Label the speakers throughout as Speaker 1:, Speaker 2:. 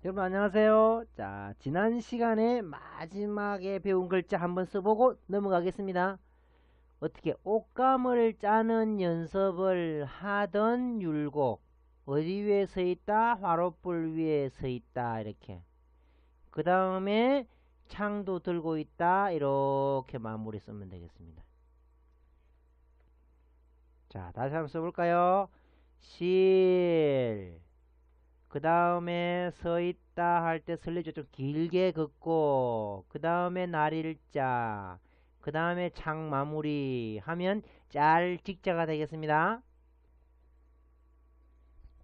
Speaker 1: 여러분 안녕하세요. 자, 지난 시간에 마지막에 배운 글자 한번 써보고 넘어가겠습니다. 어떻게 옷감을 짜는 연습을 하던 율곡, 어디 위에 서 있다? 화롯불 위에 서 있다. 이렇게. 그 다음에 창도 들고 있다. 이렇게 마무리 쓰면 되겠습니다. 자, 다시 한번 써볼까요? 실. 그 다음에 서 있다 할 때 설레죠. 좀 길게 긋고, 그 다음에 날일자, 그 다음에 창 마무리 하면 짤직자가 되겠습니다.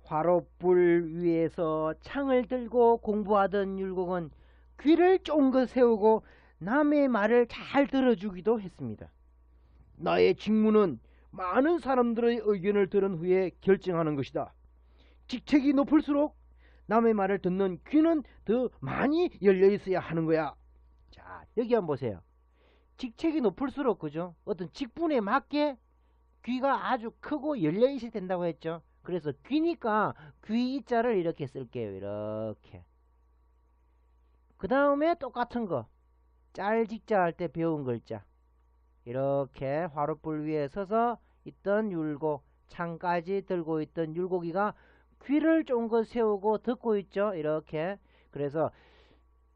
Speaker 1: 화롯불 위에서 창을 들고 공부하던 율곡은 귀를 쫑긋 세우고 남의 말을 잘 들어주기도 했습니다. 나의 직무는 많은 사람들의 의견을 들은 후에 결정하는 것이다. 직책이 높을수록 남의 말을 듣는 귀는 더 많이 열려 있어야 하는 거야. 자, 여기 한번 보세요. 직책이 높을수록, 그죠? 어떤 직분에 맞게 귀가 아주 크고 열려 있어야 된다고 했죠. 그래서 귀니까 귀자를 이렇게 쓸게요. 이렇게. 그 다음에 똑같은 거. 짤직자 할 때 배운 글자. 이렇게 화롯불 위에 서서 있던 율곡, 창까지 들고 있던 율곡이가 귀를 쫑긋 세우고 듣고 있죠. 이렇게. 그래서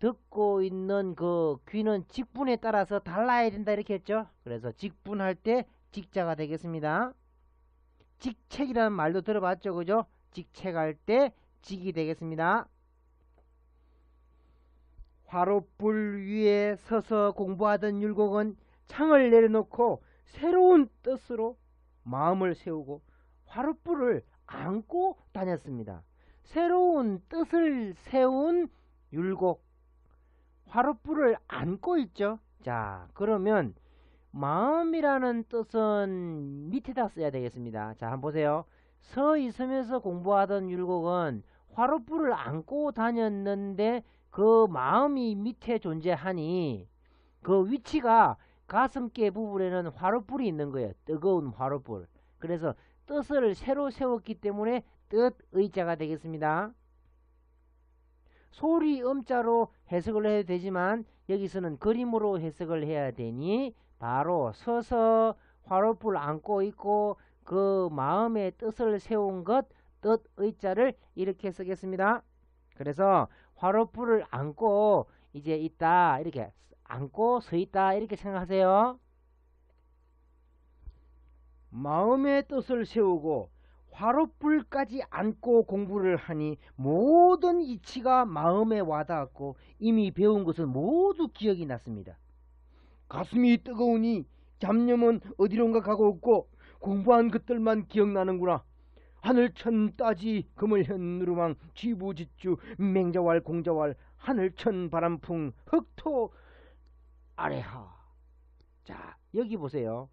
Speaker 1: 듣고 있는 그 귀는 직분에 따라서 달라야 된다 이렇게 했죠. 그래서 직분할 때 직자가 되겠습니다. 직책이라는 말도 들어봤죠. 그죠? 직책할 때 직이 되겠습니다. 화롯불 위에 서서 공부하던 율곡은 창을 내려놓고 새로운 뜻으로 마음을 세우고 화롯불을 안고 다녔습니다. 새로운 뜻을 세운 율곡, 화롯불을 안고 있죠. 자, 그러면 마음이라는 뜻은 밑에다 써야 되겠습니다. 자, 한번 보세요. 서 있으면서 공부하던 율곡은 화롯불을 안고 다녔는데 그 마음이 밑에 존재하니 그 위치가 가슴께 부분에는 화롯불이 있는 거예요. 뜨거운 화롯불. 그래서 뜻을 새로 세웠기 때문에 뜻의자가 되겠습니다. 소리 음자로 해석을 해도 되지만 여기서는 그림으로 해석을 해야 되니 바로 서서 화롯불 안고 있고 그 마음의 뜻을 세운 것 뜻의자를 이렇게 쓰겠습니다. 그래서 화롯불을 안고 이제 있다 이렇게 안고 서 있다 이렇게 생각하세요. 마음의 뜻을 세우고 화롯불까지 안고 공부를 하니 모든 이치가 마음에 와닿았고 이미 배운 것은 모두 기억이 났습니다. 가슴이 뜨거우니 잡념은 어디론가 가고 없고 공부한 것들만 기억나는구나. 하늘천 따지 금을현 누르망 쥐부지주 맹자왈 공자왈 하늘천 바람풍 흑토 아래하. 자, 여기 보세요.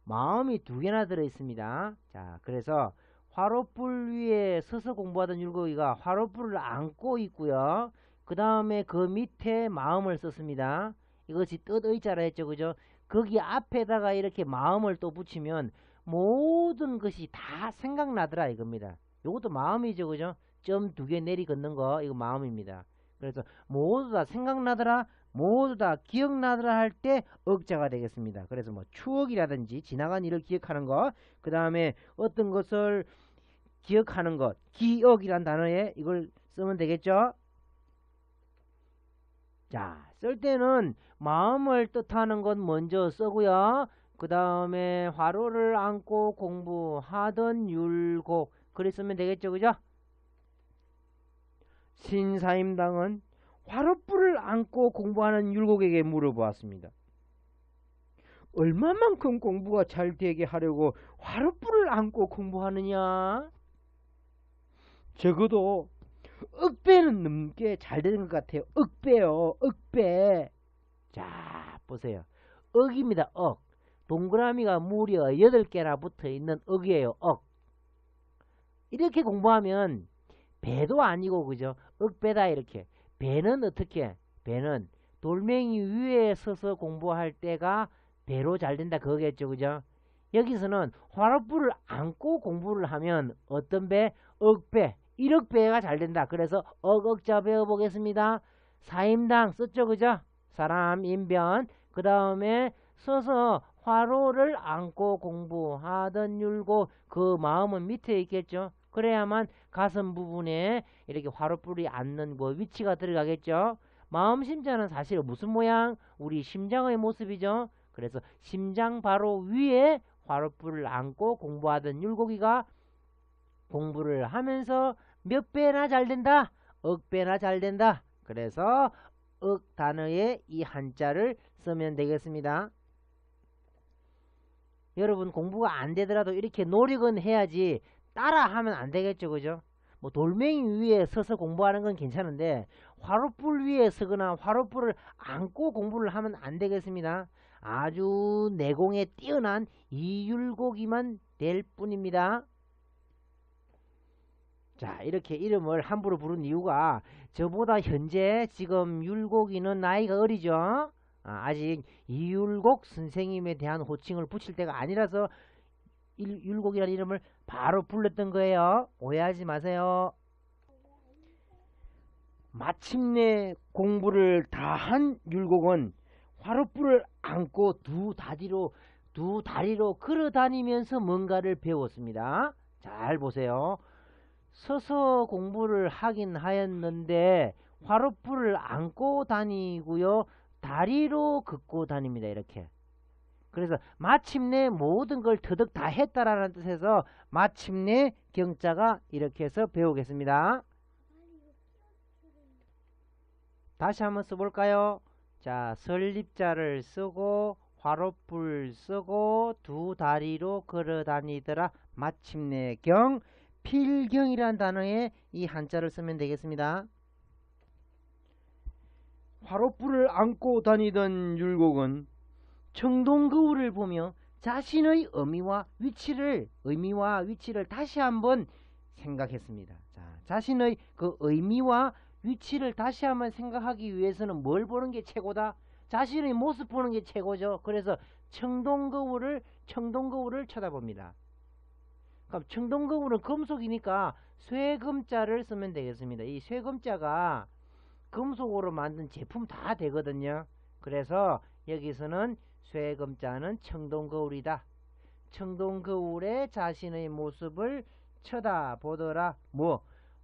Speaker 1: 마음이 두 개나 들어있습니다. 자, 그래서 화롯불 위에 서서 공부하던 율곡이가 화롯불을 안고 있고요. 그 다음에 그 밑에 마음을 썼습니다. 이것이 뜻의자라 했죠. 그죠? 거기 앞에다가 이렇게 마음을 또 붙이면 모든 것이 다 생각나더라 이겁니다. 요것도 마음이죠. 그죠? 점 두 개 내리 긋는 거 이거 마음입니다. 그래서 모두 다 생각나더라 모두 다 기억나더라 할 때 억자가 되겠습니다. 그래서 뭐 추억이라든지 지나간 일을 기억하는 것, 그 다음에 어떤 것을 기억하는 것, 기억이란 단어에 이걸 쓰면 되겠죠. 자, 쓸 때는 마음을 뜻하는 것 먼저 쓰고요. 그 다음에 화로를 안고 공부하던 율곡 그리 쓰면 되겠죠. 그죠? 신사임당은 화롯불을 안고 공부하는 율곡에게 물어보았습니다. 얼마만큼 공부가 잘 되게 하려고 화롯불을 안고 공부하느냐? 적어도 억배는 넘게 잘 되는 것 같아요. 억배요. 억배. 자, 보세요. 억입니다. 억. 동그라미가 무려 8개나 붙어있는 억이에요. 억. 이렇게 공부하면 배도 아니고 그죠? 억배다 이렇게. 배는 어떻게? 배는 돌멩이 위에 서서 공부할 때가 배로 잘 된다 그거겠죠. 그죠? 여기서는 화롯불을 안고 공부를 하면 어떤 배? 억배. 1억 배가 잘 된다. 그래서 억억자 배워보겠습니다. 사임당 썼죠, 그죠? 사람, 인변. 그 다음에 서서 화로를 안고 공부하던 율곡. 그 마음은 밑에 있겠죠. 그래야만 가슴 부분에 이렇게 화로불이 앉는 그 위치가 들어가겠죠. 마음 심자는 사실 무슨 모양? 우리 심장의 모습이죠. 그래서 심장 바로 위에 화로불을 안고 공부하던 율곡이가 공부를 하면서 몇 배나 잘 된다? 억 배나 잘 된다. 그래서 억 단어에 이 한자를 쓰면 되겠습니다. 여러분 공부가 안 되더라도 이렇게 노력은 해야지 따라 하면 안 되겠죠, 그죠? 뭐 돌멩이 위에 서서 공부하는 건 괜찮은데 화롯불 위에 서거나 화롯불을 안고 공부를 하면 안 되겠습니다. 아주 내공에 뛰어난 이율곡이만 될 뿐입니다. 자, 이렇게 이름을 함부로 부른 이유가 저보다 현재 지금 율곡이는 나이가 어리죠. 아직 이율곡 선생님에 대한 호칭을 붙일 때가 아니라서 율곡이라는 이름을 바로 불렀던 거예요. 오해하지 마세요. 마침내 공부를 다 한 율곡은 화롯불을 안고 두 다리로 걸어 다니면서 뭔가를 배웠습니다. 잘 보세요. 서서 공부를 하긴 하였는데 화롯불을 안고 다니고요. 다리로 걷고 다닙니다. 이렇게. 그래서 마침내 모든 걸 터득 다 했다라는 뜻에서 마침내 경자가 이렇게 해서 배우겠습니다. 다시 한번 써볼까요? 자, 설립자를 쓰고 화롯불 쓰고 두 다리로 걸어 다니더라. 마침내 경 필경이라는 단어에 이 한자를 쓰면 되겠습니다. 화롯불을 안고 다니던 율곡은 청동거울을 보며 자신의 의미와 위치를 다시 한번 생각했습니다. 자, 자신의 그 의미와 위치를 다시 한번 생각하기 위해서는 뭘 보는 게 최고다? 자신의 모습 보는 게 최고죠. 그래서 청동거울을 쳐다봅니다. 그럼 청동거울은 금속이니까 쇠금자를 쓰면 되겠습니다. 이 쇠금자가 금속으로 만든 제품 다 되거든요. 그래서 여기서는 쇠금자는 청동거울이다. 청동거울에 자신의 모습을 쳐다보더라.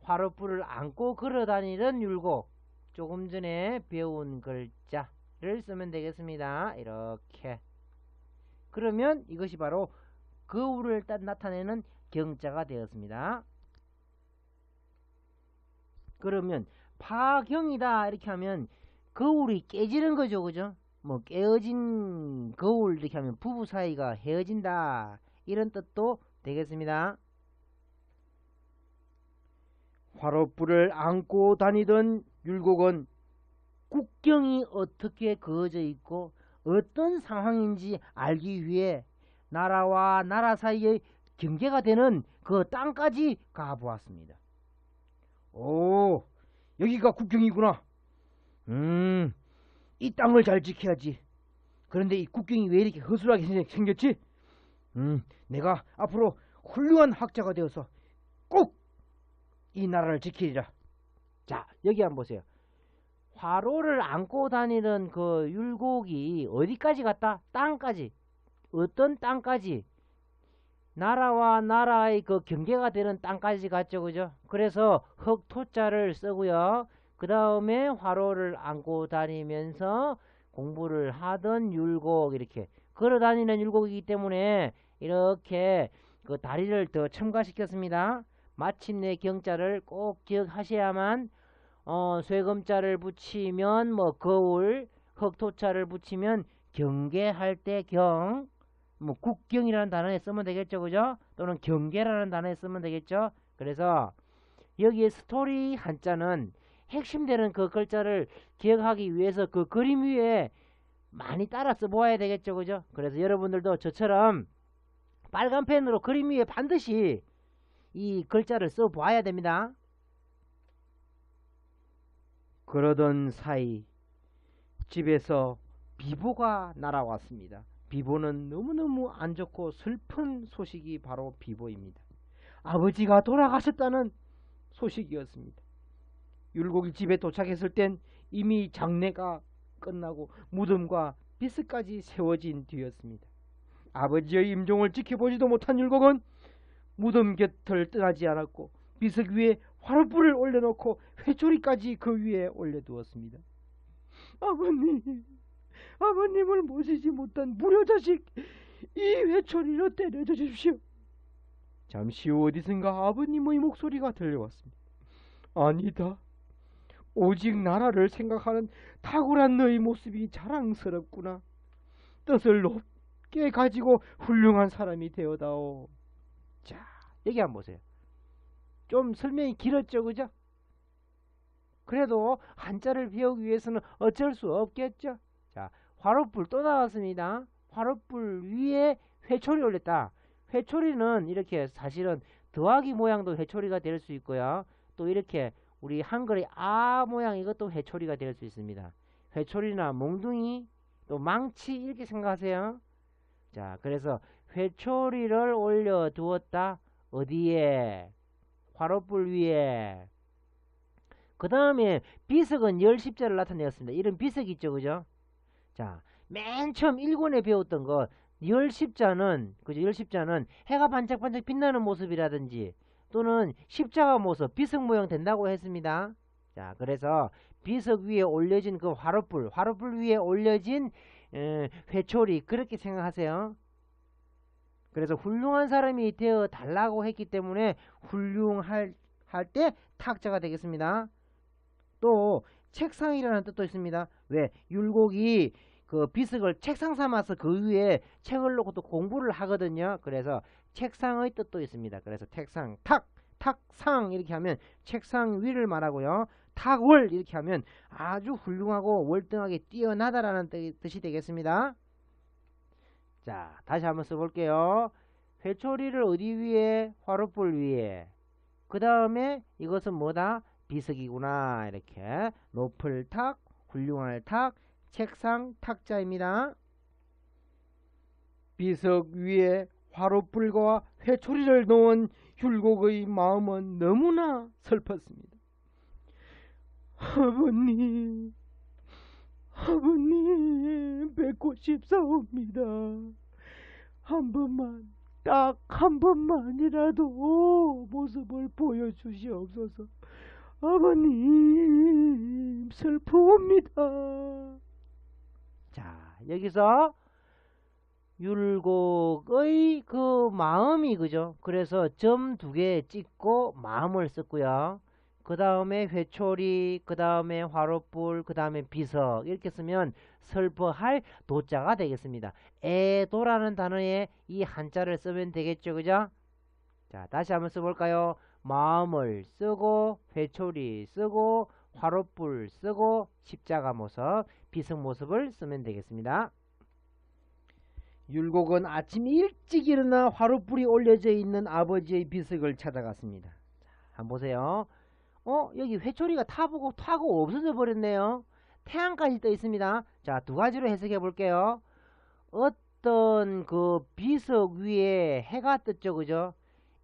Speaker 1: 화롯불을 안고 걸어다니던 율곡. 조금 전에 배운 글자를 쓰면 되겠습니다. 이렇게. 그러면 이것이 바로 거울을 나타내는 경자가 되었습니다. 그러면 파경이다 이렇게 하면 거울이 깨지는 거죠, 그죠? 깨어진 거울 이렇게 하면 부부 사이가 헤어진다 이런 뜻도 되겠습니다. 화롯불을 안고 다니던 율곡은 국경이 어떻게 그어져 있고 어떤 상황인지 알기 위해 나라와 나라 사이의 경계가 되는 그 땅까지 가보았습니다. 오, 여기가 국경이구나. 이 땅을 잘 지켜야지. 그런데 이 국경이 왜 이렇게 허술하게 생겼지? 내가 앞으로 훌륭한 학자가 되어서 꼭 이 나라를 지키리라. 자, 여기 한번 보세요. 화로를 안고 다니던 그 율곡이 어디까지 갔다? 땅까지. 어떤 땅까지? 나라와 나라의 그 경계가 되는 땅까지 갔죠, 그죠? 그래서 흑토자를 쓰고요. 그 다음에 화로를 안고 다니면서 공부를 하던 율곡, 이렇게 걸어 다니는 율곡이기 때문에 이렇게 그 다리를 더 첨가시켰습니다. 마침내 경자를 꼭 기억하셔야만 쇠금자를 붙이면 거울, 흑토자를 붙이면 경계할 때 경, 국경이라는 단어에 쓰면 되겠죠, 그죠? 또는 경계라는 단어에 쓰면 되겠죠. 그래서 여기에 스토리 한자는 핵심되는 그 글자를 기억하기 위해서 그 그림 위에 많이 따라 써보아야 되겠죠, 그죠? 그래서 여러분들도 저처럼 빨간 펜으로 그림 위에 반드시 이 글자를 써보아야 됩니다. 그러던 사이 집에서 비보가 날아왔습니다. 비보는 너무너무 안 좋고 슬픈 소식이 바로 비보입니다. 아버지가 돌아가셨다는 소식이었습니다. 율곡이 집에 도착했을 땐 이미 장례가 끝나고 무덤과 비스까지 세워진 뒤였습니다. 아버지의 임종을 지켜보지도 못한 율곡은 무덤 곁을 떠나지 않았고 비석 위에 화롯불을 올려놓고 회초리까지 그 위에 올려두었습니다. 아버님을 모시지 못한 무료자식, 이 회초리로 때려줘 주십시오. 잠시 후 어디선가 아버님의 목소리가 들려왔습니다. 아니다. 오직 나라를 생각하는 탁월한 너의 모습이 자랑스럽구나. 뜻을 높게 가지고 훌륭한 사람이 되어다오. 자, 여기 한번 보세요. 좀 설명이 길었죠, 그죠? 그래도 한자를 배우기 위해서는 어쩔 수 없겠죠. 자, 화롯불 또 나왔습니다. 화롯불 위에 회초리 올렸다. 회초리는 이렇게 사실은 더하기 모양도 회초리가 될 수 있고요. 또 이렇게 우리 한글의 아 모양 이것도 회초리가 될 수 있습니다. 회초리나 몽둥이 또 망치 이렇게 생각하세요. 자, 그래서 회초리를 올려 두었다. 어디에? 화롯불 위에. 그 다음에 비석은 열십자를 나타내었습니다. 이런 비석 있죠, 그죠? 자, 맨 처음 1권에 배웠던 거 열십자는, 그죠? 열십자는 해가 반짝반짝 빛나는 모습이라든지 또는 십자가 모습, 비석 모양 된다고 했습니다. 자, 그래서 비석 위에 올려진 그 화롯불 위에 올려진 회초리, 그렇게 생각하세요. 그래서 훌륭한 사람이 되어 달라고 했기 때문에 훌륭할 때 탁자가 되겠습니다. 또 책상이라는 뜻도 있습니다. 왜? 율곡이 그 비석을 책상 삼아서 그 위에 책을 놓고 또 공부를 하거든요. 그래서 책상의 뜻도 있습니다. 그래서 책상, 탁상 이렇게 하면 책상 위를 말하고요. 탁월 이렇게 하면 아주 훌륭하고 월등하게 뛰어나다라는 뜻이 되겠습니다. 자, 다시 한번 써볼게요. 회초리를 어디 위에? 화롯불 위에. 그 다음에 이것은 뭐다? 비석이구나. 이렇게 높을 탁, 훌륭할 탁, 책상, 탁자입니다. 비석 위에 화롯불과 회초리를 놓은 율곡의 마음은 너무나 슬펐습니다. 아버님 뵙고 싶사옵니다. 한 번만, 딱 한 번만이라도 모습을 보여주시옵소서. 아버님 슬프옵니다. 자, 여기서 율곡의 그 마음이, 그죠? 그래서 점 2개 찍고 마음을 썼고요. 그 다음에 회초리, 그 다음에 화롯불, 그 다음에 비석 이렇게 쓰면 슬퍼할 도자가 되겠습니다. 애도라는 단어에 이 한자를 쓰면 되겠죠, 그죠? 자, 다시 한번 써볼까요? 마음을 쓰고 회초리 쓰고 화롯불 쓰고 십자가 모습, 비석 모습을 쓰면 되겠습니다. 율곡은 아침 일찍 일어나 화롯불이 올려져 있는 아버지의 비석을 찾아갔습니다. 자, 한번 보세요. 여기 회초리가 타고 없어져 버렸네요. 태양까지 떠 있습니다. 자, 2가지로 해석해 볼게요. 어떤 그 비석 위에 해가 떴죠, 그죠?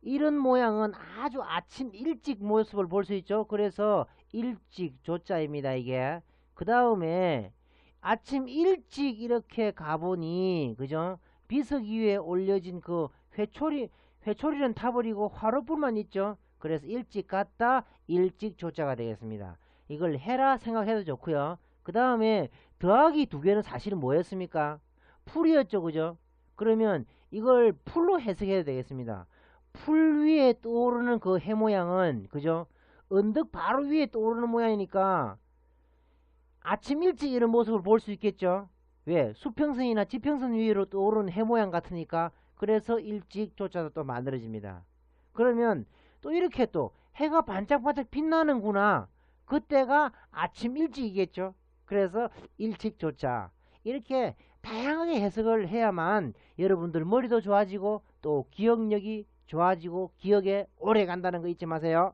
Speaker 1: 이런 모양은 아주 아침 일찍 모습을 볼 수 있죠. 그래서 일찍 조자입니다, 이게. 그 다음에 아침 일찍 이렇게 가보니, 그죠? 비석 위에 올려진 그 회초리는 타버리고 화롯불만 있죠. 그래서 일찍 갔다, 일찍 조자가 되겠습니다. 이걸 해라 생각해도 좋고요. 그 다음에 더하기 2개는 사실은 뭐였습니까? 풀이었죠, 그죠? 그러면 이걸 풀로 해석해야 되겠습니다. 풀 위에 떠오르는 그 해 모양은, 그죠? 언덕 바로 위에 떠오르는 모양이니까 아침 일찍 이런 모습을 볼 수 있겠죠. 왜? 수평선이나 지평선 위로 떠오르는 해 모양 같으니까. 그래서 일찍 조자도 또 만들어집니다. 그러면 또 이렇게 또 해가 반짝반짝 빛나는구나. 그때가 아침 일찍이겠죠. 그래서 일찍 조자. 이렇게 다양하게 해석을 해야만 여러분들 머리도 좋아지고 또 기억력이 좋아지고 기억에 오래 간다는 거 잊지 마세요.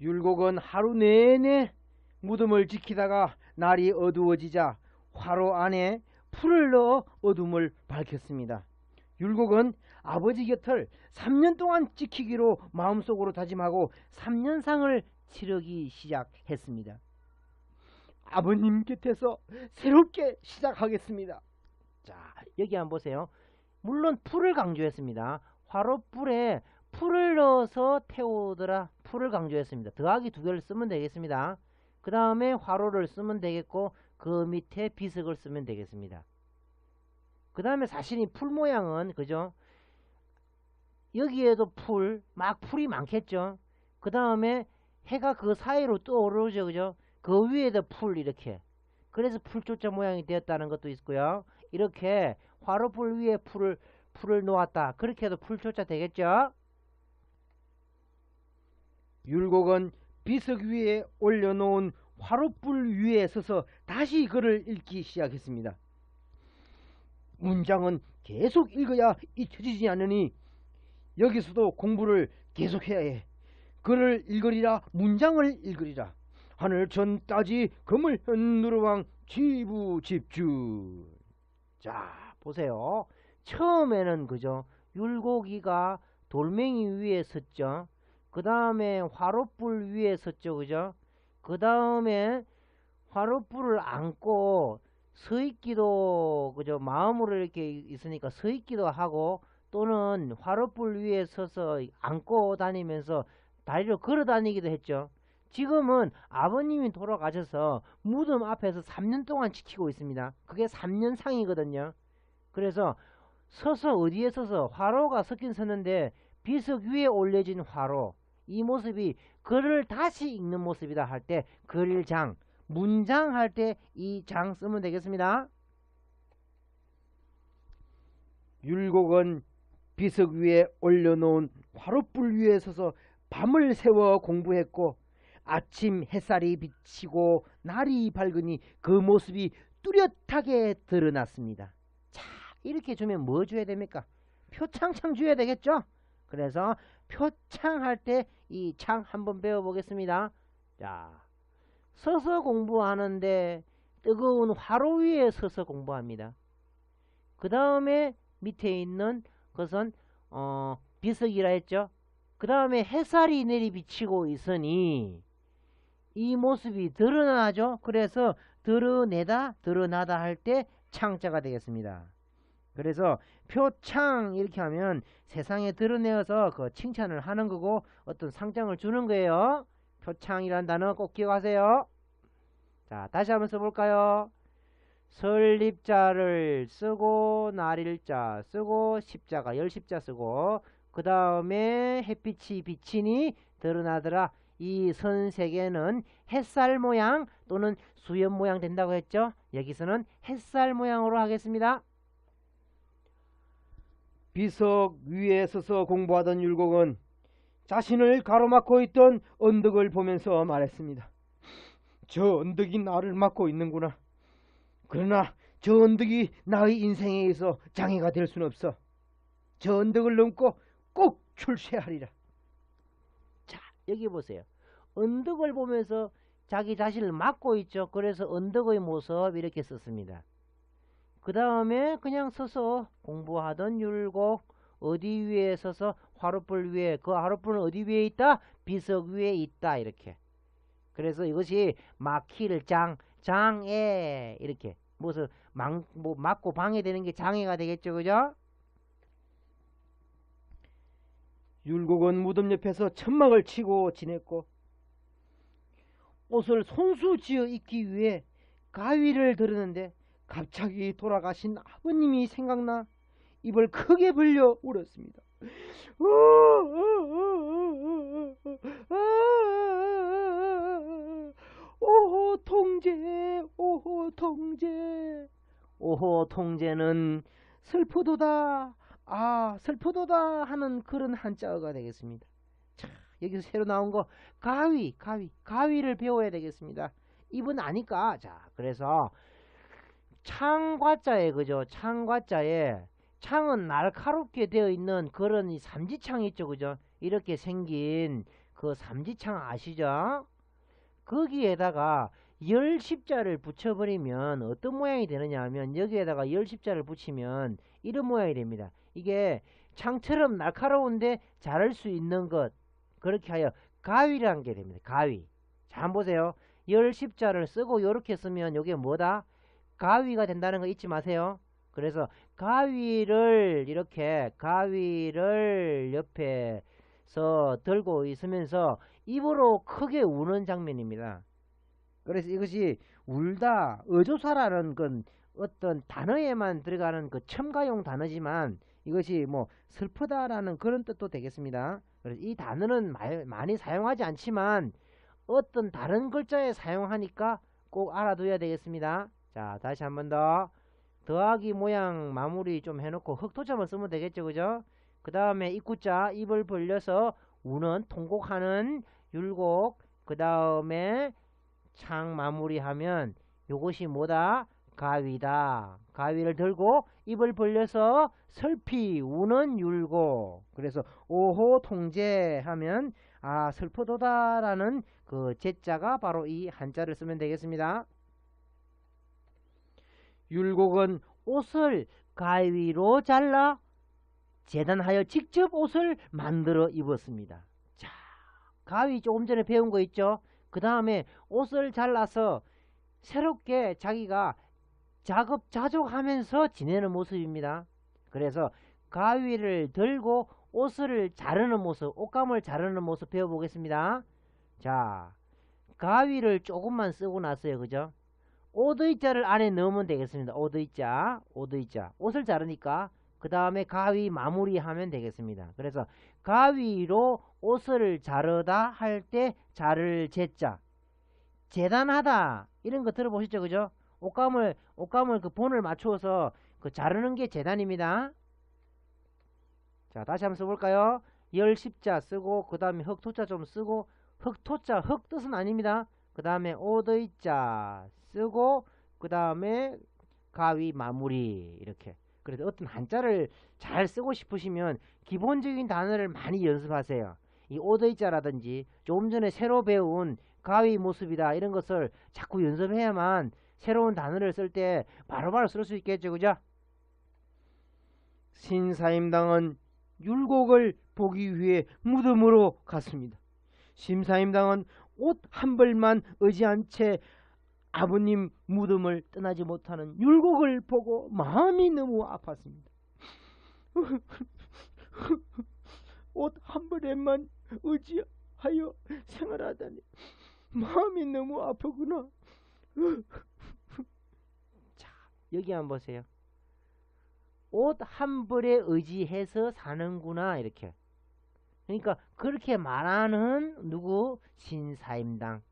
Speaker 1: 율곡은 하루 내내 무덤을 지키다가 날이 어두워지자 화로 안에 풀을 넣어 어둠을 밝혔습니다. 율곡은 아버지 곁을 3년 동안 지키기로 마음속으로 다짐하고 3년상을 치르기 시작했습니다. 아버님 곁에서 새롭게 시작하겠습니다. 자, 여기 한번 보세요. 물론 풀을 강조했습니다. 화롯불에 풀을 넣어서 태우더라. 풀을 강조했습니다. 더하기 2개를 쓰면 되겠습니다. 그 다음에 화로를 쓰면 되겠고 그 밑에 비석을 쓰면 되겠습니다. 그 다음에 사실 이 풀 모양은 그죠? 여기에도 풀이 많겠죠? 그 다음에 해가 그 사이로 떠오르죠, 그죠? 그 위에도 풀 이렇게. 그래서 풀조자 모양이 되었다는 것도 있고요. 이렇게 화로불 위에 풀을 놓았다. 그렇게 해도 풀조자 되겠죠? 율곡은 비석 위에 올려놓은 화롯불 위에 서서 다시 글을 읽기 시작했습니다. 문장은 계속 읽어야 잊혀지지 않으니 여기서도 공부를 계속해야 해. 글을 읽으리라, 문장을 읽으리라. 하늘 전 따지 금을 현 누르왕 지부집주. 자, 보세요. 처음에는 그죠? 율곡이가 돌멩이 위에 섰죠. 그 다음에 화롯불 위에 섰죠, 그죠? 그 다음에 화롯불을 안고 서 있기도, 그죠? 마음으로 이렇게 있으니까 서 있기도 하고, 또는 화롯불 위에 서서 안고 다니면서 다리로 걸어 다니기도 했죠. 지금은 아버님이 돌아가셔서 무덤 앞에서 3년 동안 지키고 있습니다. 그게 3년상이거든요. 그래서 서서 어디에 서서 화로가 섞인 서는데 비석 위에 올려진 화로, 이 모습이 글을 다시 읽는 모습이다 할 때 글장, 문장 할 때 이 장 쓰면 되겠습니다. 율곡은 비석 위에 올려놓은 화롯불 위에 서서 밤을 새워 공부했고 아침 햇살이 비치고 날이 밝으니 그 모습이 뚜렷하게 드러났습니다. 자, 이렇게 주면 뭐 줘야 됩니까? 표창창 줘야 되겠죠? 그래서 표창할 때 이 창 한번 배워보겠습니다. 자, 서서 공부하는데 뜨거운 화로 위에 서서 공부합니다. 그 다음에 밑에 있는 것은 비석이라 했죠. 그 다음에 햇살이 내리비치고 있으니 이 모습이 드러나죠. 그래서 드러나다 할 때 창자가 되겠습니다. 그래서 표창 이렇게 하면 세상에 드러내어서 그 칭찬을 하는 거고 어떤 상장을 주는 거예요. 표창이란 단어 꼭 기억하세요. 자, 다시 한번 써볼까요? 설립자를 쓰고 날일자 쓰고 십자가 열십자 쓰고 그 다음에 햇빛이 비치니 드러나더라. 이 선 세 개는 햇살 모양 또는 수염 모양 된다고 했죠. 여기서는 햇살 모양으로 하겠습니다. 비석 위에 서서 공부하던 율곡은 자신을 가로막고 있던 언덕을 보면서 말했습니다. 저 언덕이 나를 막고 있는구나. 그러나 저 언덕이 나의 인생에 있어 장애가 될 수는 없어. 저 언덕을 넘고 꼭 출세하리라. 자, 여기 보세요. 언덕을 보면서 자기 자신을 막고 있죠. 그래서 언덕의 모습 이렇게 썼습니다. 그 다음에 그냥 서서 공부하던 율곡 어디 위에 서서 화롯불 위에, 그 화롯불은 어디 위에 있다? 비석 위에 있다. 이렇게. 그래서 이것이 막힐 장애 이렇게 무슨 막고 방해되는 게 장애가 되겠죠, 그죠? 율곡은 무덤 옆에서 천막을 치고 지냈고 옷을 손수 지어 입기 위해 가위를 들었는데 갑자기 돌아가신 아버님이 생각나 입을 크게 벌려 울었습니다. 오호 통제, 오호 통제. 오호 통제는 슬프도다, 아 슬프도다 하는 그런 한자어가 되겠습니다. 자, 여기서 새로 나온 거 가위를 배워야 되겠습니다. 입은 아니까. 자, 그래서 창과자에, 그죠? 창과자에 창은 날카롭게 되어 있는 그런 이 삼지창 있죠, 그죠? 이렇게 생긴 그 삼지창 아시죠? 거기에다가 열십자를 붙여버리면 어떤 모양이 되느냐 하면 여기에다가 열십자를 붙이면 이런 모양이 됩니다. 이게 창처럼 날카로운데 자를 수 있는 것, 그렇게 하여 가위라는 게 됩니다. 가위. 자, 한번 보세요. 열 십자를 쓰고 이렇게 쓰면 이게 뭐다? 가위가 된다는 거 잊지 마세요. 그래서 가위를 이렇게 가위를 옆에서 들고 있으면서 입으로 크게 우는 장면입니다. 그래서 이것이 울다, 어조사라는 건 어떤 단어에만 들어가는 그 첨가용 단어지만 이것이 뭐 슬프다라는 그런 뜻도 되겠습니다. 그래서 이 단어는 많이 사용하지 않지만 어떤 다른 글자에 사용하니까 꼭 알아둬야 되겠습니다. 자, 다시 한번 더. 더하기 모양 마무리 좀 해놓고 흑토점을 쓰면 되겠죠, 그죠? 그 다음에 입구자, 입을 벌려서 우는, 통곡하는 율곡, 그 다음에 창 마무리하면 요것이 뭐다? 가위다. 가위를 들고 입을 벌려서 슬피 우는 율곡. 그래서 오호 통제하면 아 슬프도다라는 그 제자가 바로 이 한자를 쓰면 되겠습니다. 율곡은 옷을 가위로 잘라 재단하여 직접 옷을 만들어 입었습니다. 자, 가위 조금 전에 배운 거 있죠? 그 다음에 옷을 잘라서 새롭게 자기가 자족하면서 지내는 모습입니다. 그래서 가위를 들고 옷을 자르는 모습, 옷감을 자르는 모습 배워보겠습니다. 자, 가위를 조금만 쓰고 났어요. 그죠? 오드이자를 안에 넣으면 되겠습니다. 오드이자, 오드이자. 옷을 자르니까 그 다음에 가위 마무리하면 되겠습니다. 그래서 가위로 옷을 자르다 할 때 자를 제자. 재단하다 이런 거 들어보셨죠? 그죠? 옷감을 그 본을 맞추어서 그 자르는 게 재단입니다. 자, 다시 한번 써볼까요? 열 십자 쓰고 그 다음에 흑토자 좀 쓰고 흑토자 흑 뜻은 아닙니다. 그 다음에 오드이자 쓰고 그 다음에 가위 마무리 이렇게. 그래서 어떤 한자를 잘 쓰고 싶으시면 기본적인 단어를 많이 연습하세요. 이 오드이자라든지 조금 전에 새로 배운 가위 모습이다 이런 것을 자꾸 연습해야만 새로운 단어를 쓸 때 바로바로 쓸 수 있겠죠. 그죠? 신사임당은 율곡을 보기 위해 무덤으로 갔습니다. 신사임당은 옷 한 벌만 의지한 채 아버님 무덤을 떠나지 못하는 율곡을 보고 마음이 너무 아팠습니다. 옷 한 벌에만 의지하여 생활하다니 마음이 너무 아프구나. 자, 여기 한번 보세요. 옷 한 벌에 의지해서 사는구나 이렇게. 그러니까 그렇게 말하는 누구? 신사임당.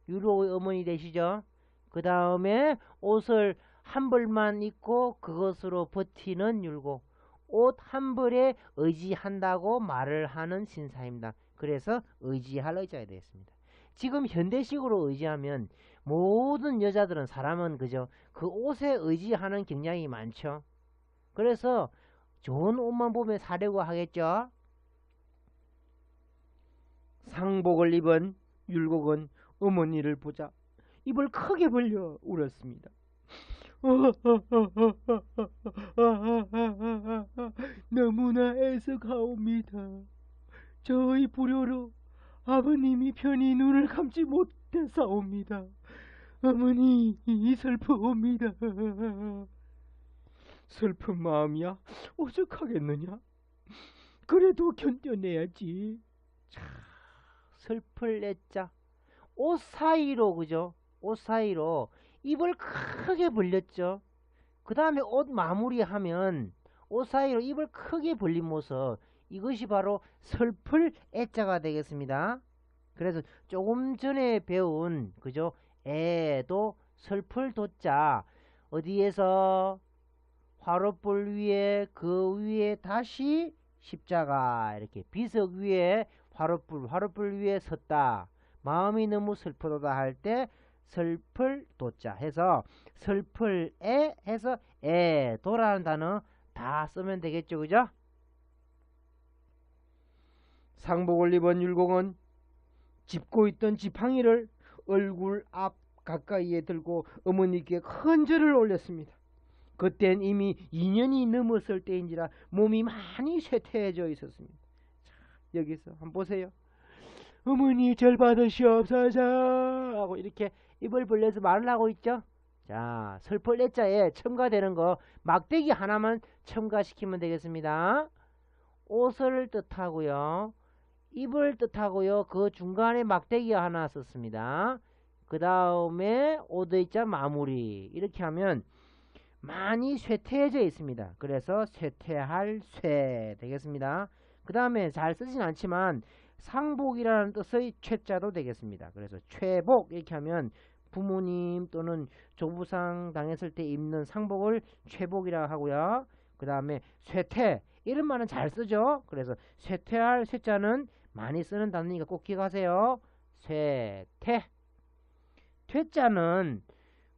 Speaker 1: 율곡의 어머니 되시죠? 그 다음에 옷을 한 벌만 입고 그것으로 버티는 율곡. 옷 한 벌에 의지한다고 말을 하는 신사임당. 그래서 의지할 의자가 되겠습니다. 지금 현대식으로 의지하면 모든 여자들은 사람은 그죠? 그 옷에 의지하는 경향이 많죠. 그래서 좋은 옷만 보면 사려고 하겠죠. 상복을 입은 율곡은 어머니를 보자 입을 크게 벌려 울었습니다. 너무나 애석하옵니다. 저희 불효로 아버님이 편히 눈을 감지 못해사옵니다. 어머니 슬프옵니다. 슬픈 마음이야 오죽하겠느냐. 그래도 견뎌내야지. 차, 슬플 애자. 옷 사이로 그죠? 옷 사이로 입을 크게 벌렸죠. 그 다음에 옷 마무리하면 옷 사이로 입을 크게 벌린 모습, 이것이 바로 슬플 애자가 되겠습니다. 그래서 조금 전에 배운 그죠? 애도 슬플 도자 어디에서 화롯불 위에 그 위에 다시 십자가 이렇게 비석 위에 화롯불 위에 섰다. 마음이 너무 슬프도다 할 때 슬플 도자 해서 슬플 애 해서 애도라는 단어 다 쓰면 되겠죠. 그죠? 상복을 입은 율곡은 짚고 있던 지팡이를 얼굴 앞 가까이에 들고 어머니께 큰절을 올렸습니다. 그땐 이미 2년이 넘었을 때인지라 몸이 많이 쇠퇴해져 있었습니다. 자, 여기서 한번 보세요. 어머니 절 받으시옵소서 하고 이렇게 입을 벌려서 말을 하고 있죠. 자, 슬플 애자에 첨가되는 거 막대기 하나만 첨가시키면 되겠습니다. 옷을 뜻하고요, 입을 뜻하고요, 그 중간에 막대기 하나 썼습니다. 그 다음에 오드자 마무리 이렇게 하면 많이 쇠퇴해져 있습니다. 그래서 쇠퇴할 쇠 되겠습니다. 그 다음에 잘 쓰진 않지만 상복이라는 뜻의 최자도 되겠습니다. 그래서 최복 이렇게 하면 부모님 또는 조부상 당했을 때 입는 상복을 최복이라고 하고요. 그 다음에 쇠퇴 이런 말은 잘 쓰죠. 그래서 쇠퇴할 쇠자는 많이 쓰는 단어니까 꼭 기억하세요. 쇠퇴. 퇴자는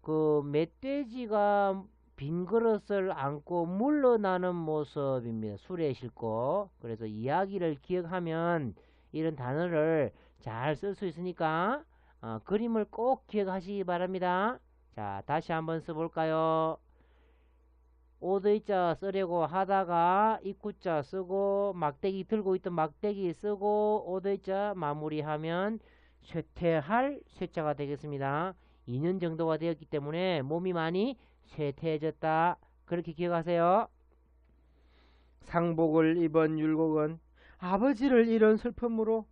Speaker 1: 그 멧돼지가 빈 그릇을 안고 물러나는 모습입니다. 술에 싣고. 그래서 이야기를 기억하면 이런 단어를 잘 쓸 수 있으니까 그림을 꼭 기억하시기 바랍니다. 자, 다시 한번 써볼까요? 오드자 쓰려고 하다가 입구자 쓰고 막대기 들고 있던 막대기 쓰고 오드자 마무리하면 쇠퇴할 쇠자가 되겠습니다. 2년 정도가 되었기 때문에 몸이 많이 쇠퇴해졌다. 그렇게 기억하세요. 상복을 입은 율곡은 아버지를 잃은 슬픔으로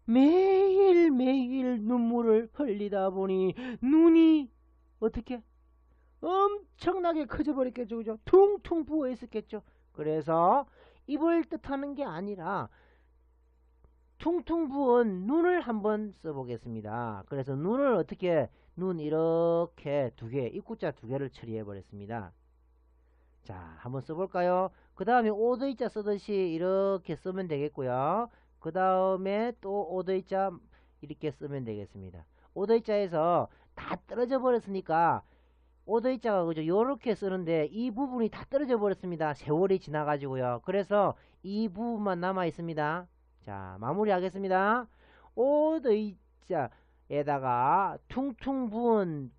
Speaker 1: 매일매일 눈물을 흘리다 보니 눈이 어떻게 엄청나게 커져버렸겠죠. 그죠? 퉁퉁 부어 있었겠죠. 그래서 입을 뜻하는 게 아니라 퉁퉁 부은 눈을 한번 써보겠습니다. 그래서 눈을 어떻게, 눈 이렇게 두 개, 입구자 두 개를 처리해 버렸습니다. 자, 한번 써볼까요? 그 다음에 오드이자 쓰듯이 이렇게 쓰면 되겠고요. 그 다음에 또 오드이자 이렇게 쓰면 되겠습니다. 오드이자에서 다 떨어져 버렸으니까 오드이자가 그죠? 요렇게 쓰는데 이 부분이 다 떨어져 버렸습니다. 세월이 지나가지고요. 그래서 이 부분만 남아 있습니다. 자, 마무리 하겠습니다. 오드이자에다가 퉁퉁 부은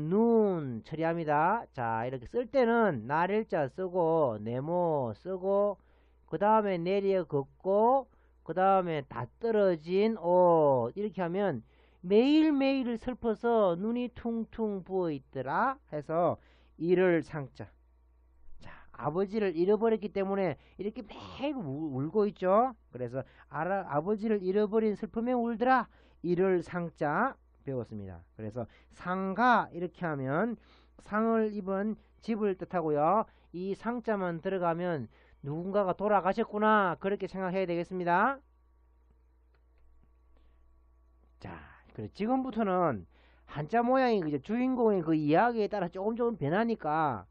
Speaker 1: 눈 처리합니다. 자, 이렇게 쓸 때는 날일자 쓰고 네모 쓰고 그 다음에 내려 긋고 그 다음에 다 떨어진 옷 이렇게 하면 매일매일 슬퍼서 눈이 퉁퉁 부어 있더라 해서 이를 상자. 자, 아버지를 잃어버렸기 때문에 이렇게 매일 울고 있죠. 그래서 아버지를 잃어버린 슬픔에 울더라. 이를 상자 배웠습니다. 그래서 상가 이렇게 하면 상을 입은 집을 뜻하고요. 이 상자만 들어가면 누군가가 돌아가셨구나 그렇게 생각해야 되겠습니다. 자, 그래 지금부터는 한자 모양이 그죠? 주인공의 그 이야기에 따라 조금 변하니까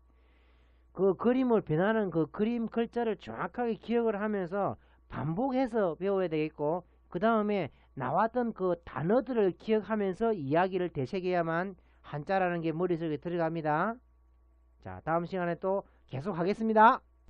Speaker 1: 그 그림을 변하는 그 그림 글자를 정확하게 기억을 하면서 반복해서 배워야 되겠고 그 다음에 나왔던 그 단어들을 기억하면서 이야기를 되새겨야만 한자라는 게 머릿속에 들어갑니다. 자, 다음 시간에 또 계속 하겠습니다.